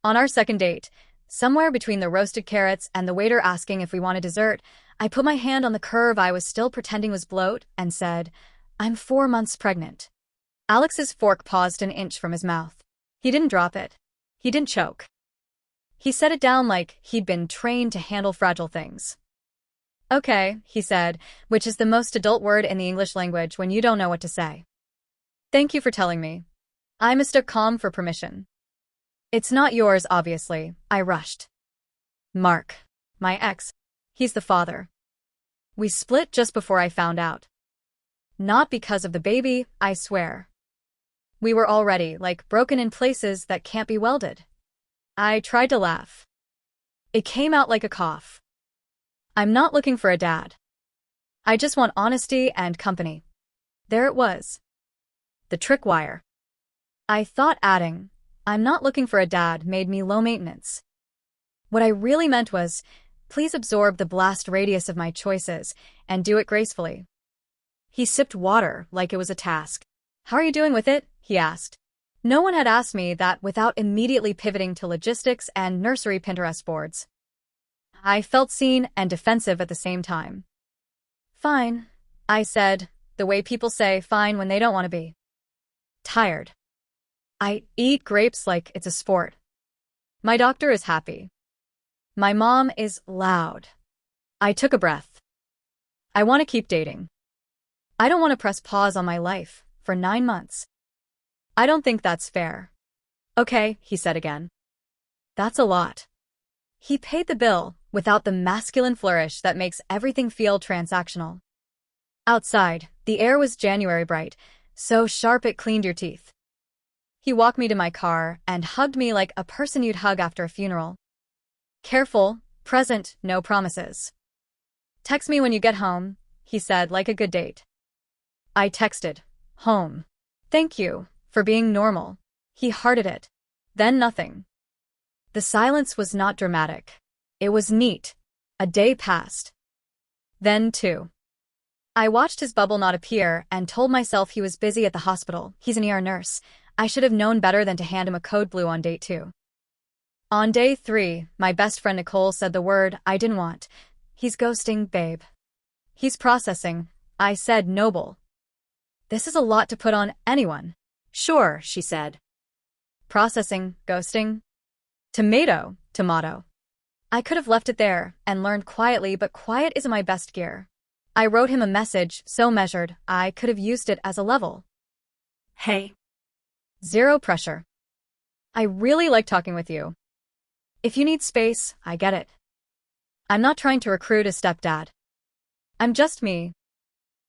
On our second date, somewhere between the roasted carrots and the waiter asking if we wanted dessert, I put my hand on the curve I was still pretending was bloat and said, "I'm 4 months pregnant." Alex's fork paused an inch from his mouth. He didn't drop it. He didn't choke. He set it down like he'd been trained to handle fragile things. "Okay," he said, which is the most adult word in the English language when you don't know what to say. "Thank you for telling me. I mistook calm for permission." "It's not yours, obviously," I rushed. "Mark. My ex. He's the father. We split just before I found out. Not because of the baby, I swear. We were already, like, broken in places that can't be welded." I tried to laugh. It came out like a cough. "I'm not looking for a dad. I just want honesty and company." There it was. The trickwire. I thought adding, "I'm not looking for a dad," made me low maintenance. What I really meant was, please absorb the blast radius of my choices and do it gracefully. He sipped water like it was a task. "How are you doing with it?" he asked. No one had asked me that without immediately pivoting to logistics and nursery Pinterest boards. I felt seen and defensive at the same time. "Fine," I said, the way people say fine when they don't want to be. "Tired. I eat grapes like it's a sport. My doctor is happy. My mom is loud." I took a breath. I want to keep dating. I don't want to press pause on my life for 9 months. I don't think that's fair. "Okay," he said again. "That's a lot." He paid the bill without the masculine flourish that makes everything feel transactional. Outside, the air was January bright, so sharp it cleaned your teeth. He walked me to my car and hugged me like a person you'd hug after a funeral. "Careful, present, no promises. Text me when you get home," he said, like a good date. I texted, "Home. Thank you for being normal." He hearted it. Then nothing. The silence was not dramatic. It was neat. A day passed. Then 2. I watched his bubble not appear and told myself he was busy at the hospital. He's an ER nurse. I should have known better than to hand him a code blue on date 2. On day 3, my best friend Nicole said the word I didn't want. "He's ghosting, babe." "He's processing," I said, noble. This is a lot to put on anyone. "Sure," she said. "Processing, ghosting. Tomato, tomato." I could have left it there and learned quietly, but quiet isn't my best gear. I wrote him a message so measured I could have used it as a level. "Hey. Zero pressure. I really like talking with you. If you need space, I get it. I'm not trying to recruit a stepdad. I'm just me."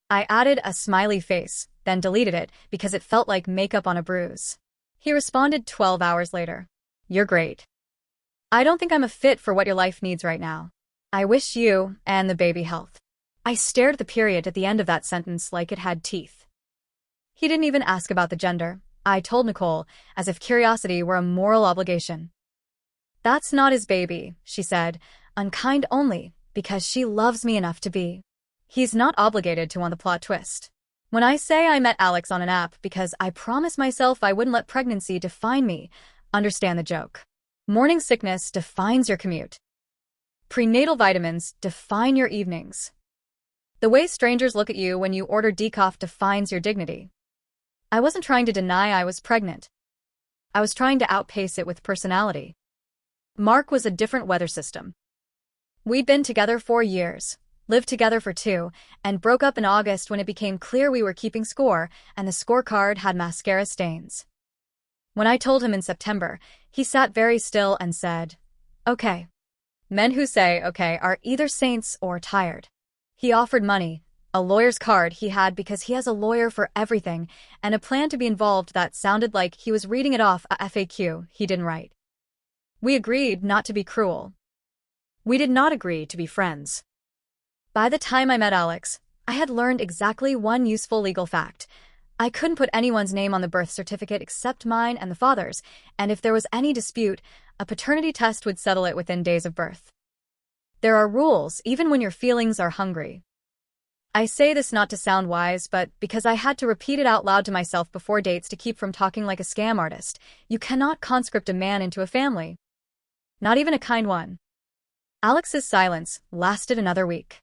I added a smiley face, then deleted it because it felt like makeup on a bruise. He responded 12 hours later. "You're great. I don't think I'm a fit for what your life needs right now. I wish you and the baby health." I stared at the period at the end of that sentence like it had teeth. He didn't even ask about the gender, I told Nicole, as if curiosity were a moral obligation. "That's not his baby," she said, unkind only because she loves me enough to be. He's not obligated to want the plot twist. When I say I met Alex on an app because I promised myself I wouldn't let pregnancy define me, understand the joke. Morning sickness defines your commute. Prenatal vitamins define your evenings. The way strangers look at you when you order decaf defines your dignity. I wasn't trying to deny I was pregnant. I was trying to outpace it with personality. Mark was a different weather system. We'd been together 4 years, lived together for 2, and broke up in August when it became clear we were keeping score and the scorecard had mascara stains. When I told him in September, he sat very still and said, "Okay." Men who say okay are either saints or tired. He offered money, a lawyer's card he had because he has a lawyer for everything, and a plan to be involved that sounded like he was reading it off a FAQ he didn't write. We agreed not to be cruel. We did not agree to be friends. By the time I met Alex, I had learned exactly one useful legal fact. I couldn't put anyone's name on the birth certificate except mine and the father's, and if there was any dispute, a paternity test would settle it within days of birth. There are rules even when your feelings are hungry. I say this not to sound wise, but because I had to repeat it out loud to myself before dates to keep from talking like a scam artist. You cannot conscript a man into a family. Not even a kind one. Alex's silence lasted another week.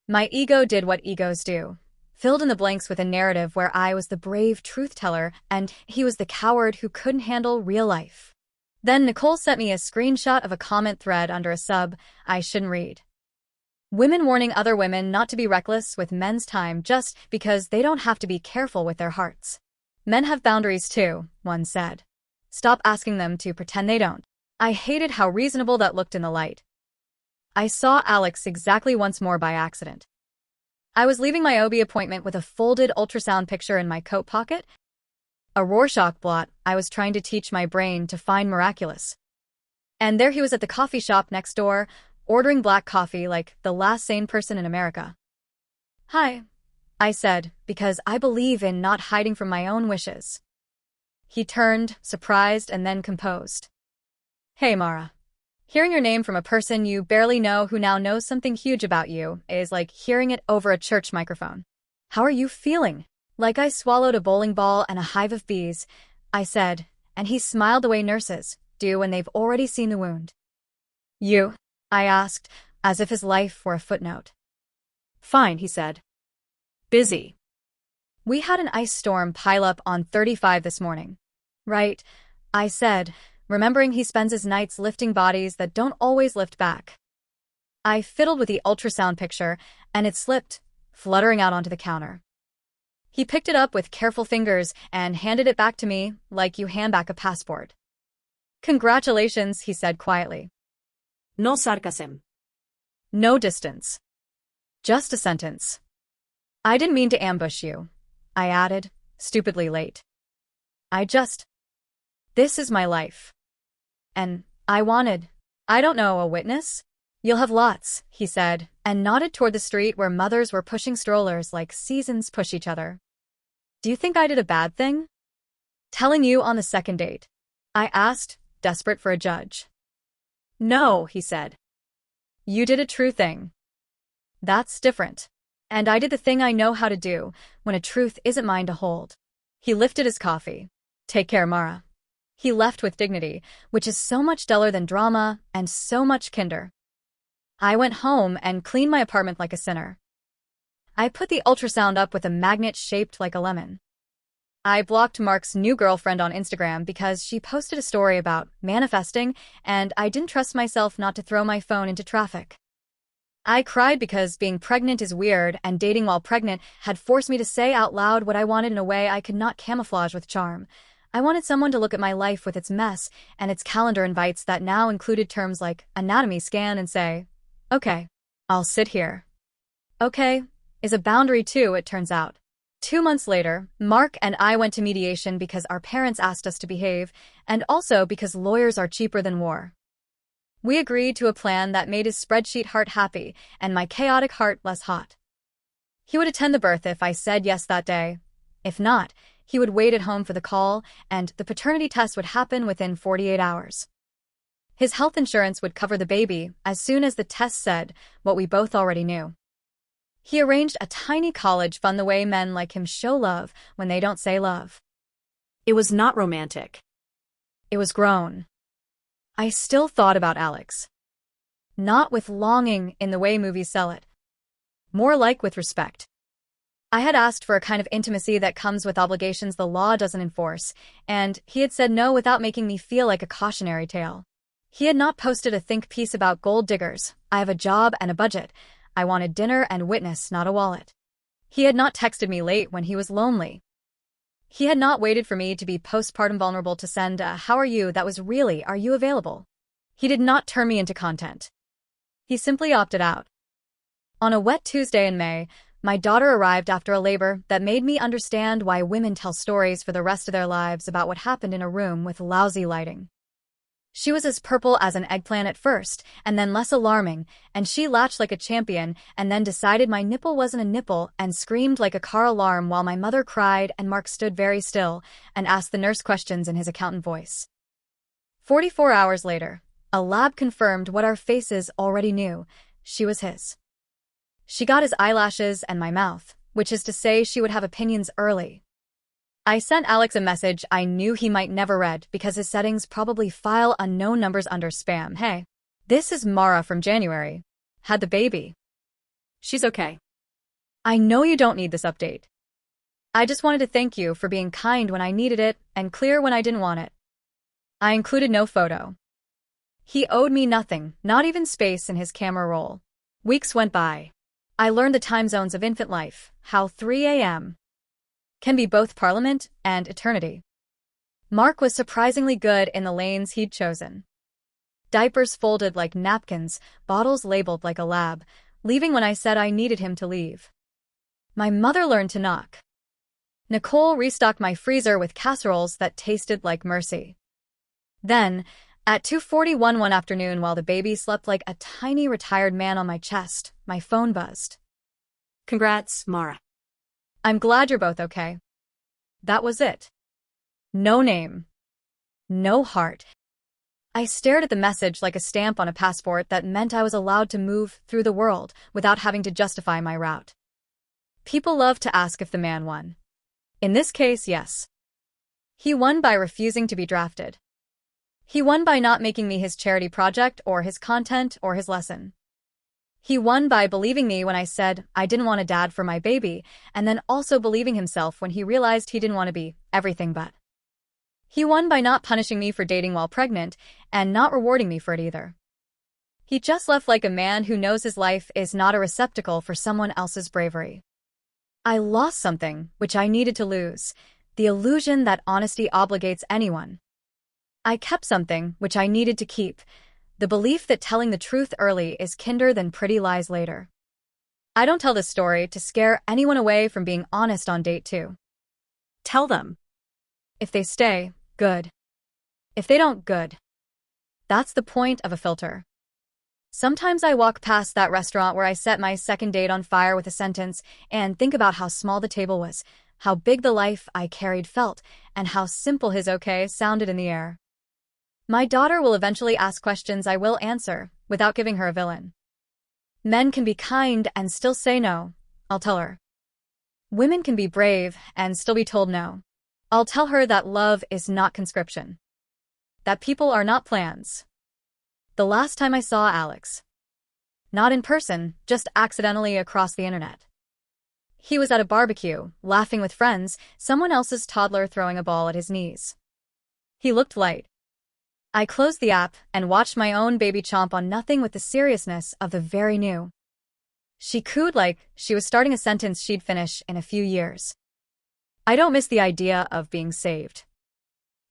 My ego did what egos do. Filled in the blanks with a narrative where I was the brave truth-teller and he was the coward who couldn't handle real life. Then Nicole sent me a screenshot of a comment thread under a sub I shouldn't read. Women warning other women not to be reckless with men's time just because they don't have to be careful with their hearts. Men have boundaries too, one said. Stop asking them to pretend they don't. I hated how reasonable that looked in the light. I saw Alex exactly once more by accident. I was leaving my OB appointment with a folded ultrasound picture in my coat pocket. A Rorschach blot I was trying to teach my brain to find miraculous. And there he was at the coffee shop next door, ordering black coffee like the last sane person in America. Hi, I said, because I believe in not hiding from my own wishes. He turned, surprised and then composed. Hey, Mara. Hearing your name from a person you barely know who now knows something huge about you is like hearing it over a church microphone. How are you feeling? Like I swallowed a bowling ball and a hive of bees, I said, and he smiled the way nurses do when they've already seen the wound. You? I asked, as if his life were a footnote. Fine, he said. Busy. We had an ice storm pile up on 35 this morning. Right, I said, remembering he spends his nights lifting bodies that don't always lift back. I fiddled with the ultrasound picture, and it slipped, fluttering out onto the counter. He picked it up with careful fingers and handed it back to me like you hand back a passport. Congratulations, he said quietly. No sarcasm. No distance. Just a sentence. I didn't mean to ambush you, I added, stupidly late. This is my life. And I don't know, a witness? You'll have lots, he said, and nodded toward the street where mothers were pushing strollers like seasons push each other. Do you think I did a bad thing? Telling you on the second date? I asked, desperate for a judge. No, he said. You did a true thing. That's different. And I did the thing I know how to do when a truth isn't mine to hold. He lifted his coffee. Take care, Mara. He left with dignity, which is so much duller than drama and so much kinder. I went home and cleaned my apartment like a sinner. I put the ultrasound up with a magnet shaped like a lemon. I blocked Mark's new girlfriend on Instagram because she posted a story about manifesting, and I didn't trust myself not to throw my phone into traffic. I cried because being pregnant is weird, and dating while pregnant had forced me to say out loud what I wanted in a way I could not camouflage with charm. I wanted someone to look at my life with its mess and its calendar invites that now included terms like anatomy scan and say, okay, I'll sit here. Okay is a boundary too, it turns out. 2 months later, Mark and I went to mediation because our parents asked us to behave, and also because lawyers are cheaper than war. We agreed to a plan that made his spreadsheet heart happy and my chaotic heart less hot. He would attend the birth if I said yes that day. If not, he would wait at home for the call, and the paternity test would happen within 48 hours. His health insurance would cover the baby as soon as the test said what we both already knew. He arranged a tiny college fund the way men like him show love when they don't say love. It was not romantic. It was grown. I still thought about Alex. Not with longing in the way movies sell it. More like with respect. I had asked for a kind of intimacy that comes with obligations the law doesn't enforce, and he had said no without making me feel like a cautionary tale. He had not posted a think piece about gold diggers. I have a job and a budget. I wanted dinner and witness, not a wallet. He had not texted me late when he was lonely. He had not waited for me to be postpartum vulnerable to send a "how are you" that was really "are you available?" He did not turn me into content. He simply opted out. On a wet Tuesday in May, my daughter arrived after a labor that made me understand why women tell stories for the rest of their lives about what happened in a room with lousy lighting. She was as purple as an eggplant at first, and then less alarming, and she latched like a champion and then decided my nipple wasn't a nipple and screamed like a car alarm while my mother cried and Mark stood very still and asked the nurse questions in his accountant voice. 44 hours later, a lab confirmed what our faces already knew. She was his. She got his eyelashes and my mouth, which is to say she would have opinions early. I sent Alex a message I knew he might never read because his settings probably file unknown numbers under spam. Hey, this is Mara from January. Had the baby. She's okay. I know you don't need this update. I just wanted to thank you for being kind when I needed it and clear when I didn't want it. I included no photo. He owed me nothing, not even space in his camera roll. Weeks went by. I learned the time zones of infant life, how 3 a.m. can be both parliament and eternity. Mark was surprisingly good in the lanes he'd chosen. Diapers folded like napkins, bottles labeled like a lab, leaving when I said I needed him to leave. My mother learned to knock. Nicole restocked my freezer with casseroles that tasted like mercy. Then, at 2:41 one afternoon while the baby slept like a tiny retired man on my chest, my phone buzzed. Congrats, Mara. I'm glad you're both okay. That was it. No name. No heart. I stared at the message like a stamp on a passport that meant I was allowed to move through the world without having to justify my route. People love to ask if the man won. In this case, yes. He won by refusing to be drafted. He won by not making me his charity project or his content or his lesson. He won by believing me when I said I didn't want a dad for my baby, and then also believing himself when he realized he didn't want to be everything but. He won by not punishing me for dating while pregnant and not rewarding me for it either. He just left like a man who knows his life is not a receptacle for someone else's bravery. I lost something which I needed to lose, the illusion that honesty obligates anyone. I kept something which I needed to keep, the belief that telling the truth early is kinder than pretty lies later. I don't tell this story to scare anyone away from being honest on date 2. Tell them. If they stay, good. If they don't, good. That's the point of a filter. Sometimes I walk past that restaurant where I set my second date on fire with a sentence and think about how small the table was, how big the life I carried felt, and how simple his okay sounded in the air. My daughter will eventually ask questions I will answer, without giving her a villain. Men can be kind and still say no. I'll tell her. Women can be brave and still be told no. I'll tell her that love is not conscription. That people are not plans. The last time I saw Alex. Not in person, just accidentally across the internet. He was at a barbecue, laughing with friends, someone else's toddler throwing a ball at his knees. He looked light. I closed the app and watched my own baby chomp on nothing with the seriousness of the very new. She cooed like she was starting a sentence she'd finish in a few years. I don't miss the idea of being saved.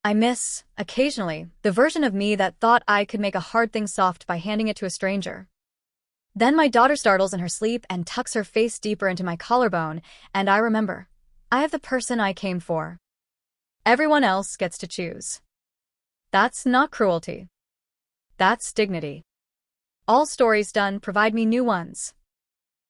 I miss, occasionally, the version of me that thought I could make a hard thing soft by handing it to a stranger. Then my daughter startles in her sleep and tucks her face deeper into my collarbone, and I remember, I have the person I came for. Everyone else gets to choose. That's not cruelty. That's dignity. All stories done provide me new ones.